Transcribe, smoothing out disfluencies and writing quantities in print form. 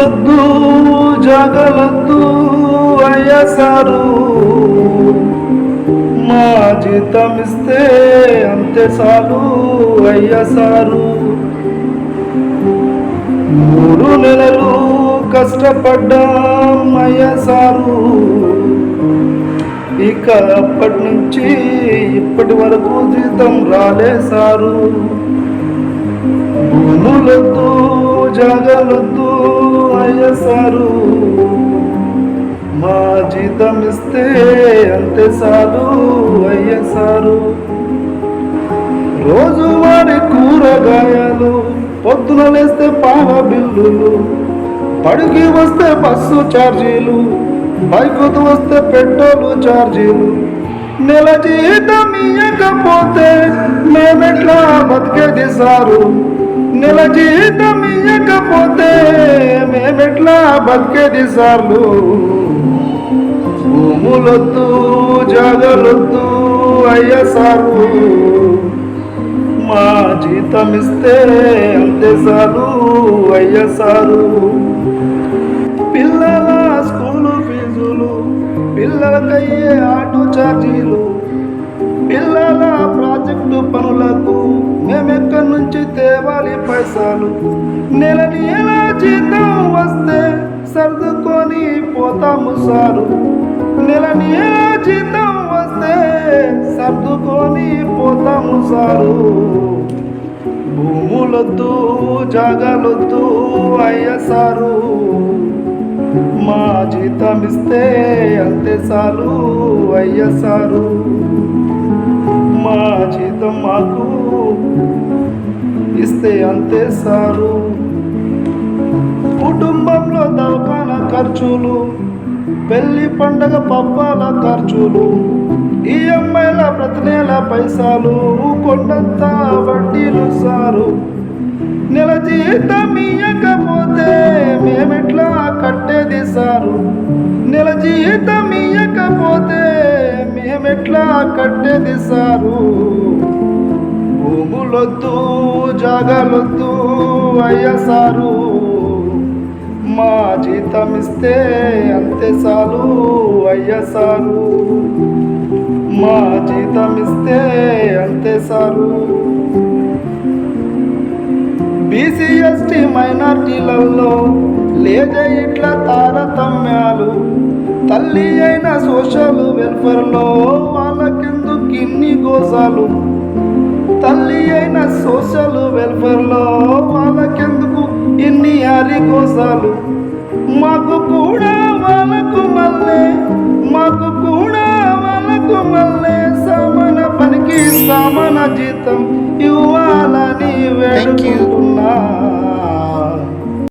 భూములొద్దు జాగలొద్దు అయ్యసారు, మా జీతం ఇస్తే అంతే చాలు అయ్యసారు. 3 నెలలు కష్టపడ్డాం అయ్యసారు, ఇక అప్పటి నుంచి ఇప్పటి వరకు జీతం రాలే సారు. భూములొద్దు జాగలొద్దు అయ్యసారు, మా జీతం ఇస్తే అంతే చాలు అయ్యసారు. రోజువారి కూరగాయలు, పొద్దున లేస్తే పాల బిల్లులు, బడికి వస్తే బస్సు ఛార్జీలు, బైకుతో వస్తే పెట్రోలు ఛార్జీలు. నెల జీతం ఇయ్యకపోతే మేమెట్లా బతికేది సారు, నెల జీతం ఇయ్యకపోతే మేమెట్లా బతికేది సార్లు. భూములొద్దు జాగలొద్దు అయ్యసారు, మా జీతం ఇస్తే అంతే చాలు అయ్యసారు. పిల్లల స్కూలు ఫీజులు, పిల్లలకయ్యే ఆటో ఛార్జీలు, పిల్లల ప్రాజెక్టు పనులకు మేమెక్కడి నుంచి తేవాలి పైసలు. నెల నెల జీతం వస్తే సర్దుకొని పోతాము సారు, నెల నెల జీతం వస్తే సర్దుకొని పోతాము సారు. భూములొద్దు జాగలొద్దు అయ్యసారు, మా జీతం ఇస్తే అంతే చాలు అయ్యసారు. మా జీతం మాకు ఇస్తే అంతే సారు. కుటుంబంలో దవాఖానా ఖర్చులు, పెళ్లి పండగ పబ్బాల ఖర్చులు, ఈఎంఐల ప్రతి నెల పైసలు, కొండంత వడ్డీలు సారు. నెల జీతం ఇయ్యకపోతే మేమెట్లా కట్టేది సారు, నెల జీతం ఇయ్యకపోతే మేమెట్లా కట్టేది సారు. భూములొద్దు జాగలొద్దు అయ్యసారు, మా జీతం ఇస్తే అంతే చాలు అయ్యసారు, మా జీతం ఇస్తే అంతే సారు. బీసీ ఎస్టీ మైనార్టీలలో లేదే ఇట్లా తారతమ్యాలు, తల్లి అయిన సోషల్ వెల్ఫేర్లో వాళ్ళకెందుకు ఇన్ని గోసాలు, తల్లి అయిన సోషల్ వెల్ఫేర్లో వాళ్ళకెందుకు ఇన్ని గోసాలు. మాకు కూడా వాళ్ళకు మళ్ళీ, మాకు కూడా వాళ్ళకు మళ్ళీ సమాన పనికి సమాన జీతం ఇవ్వాలని వేడుకుంటున్నా.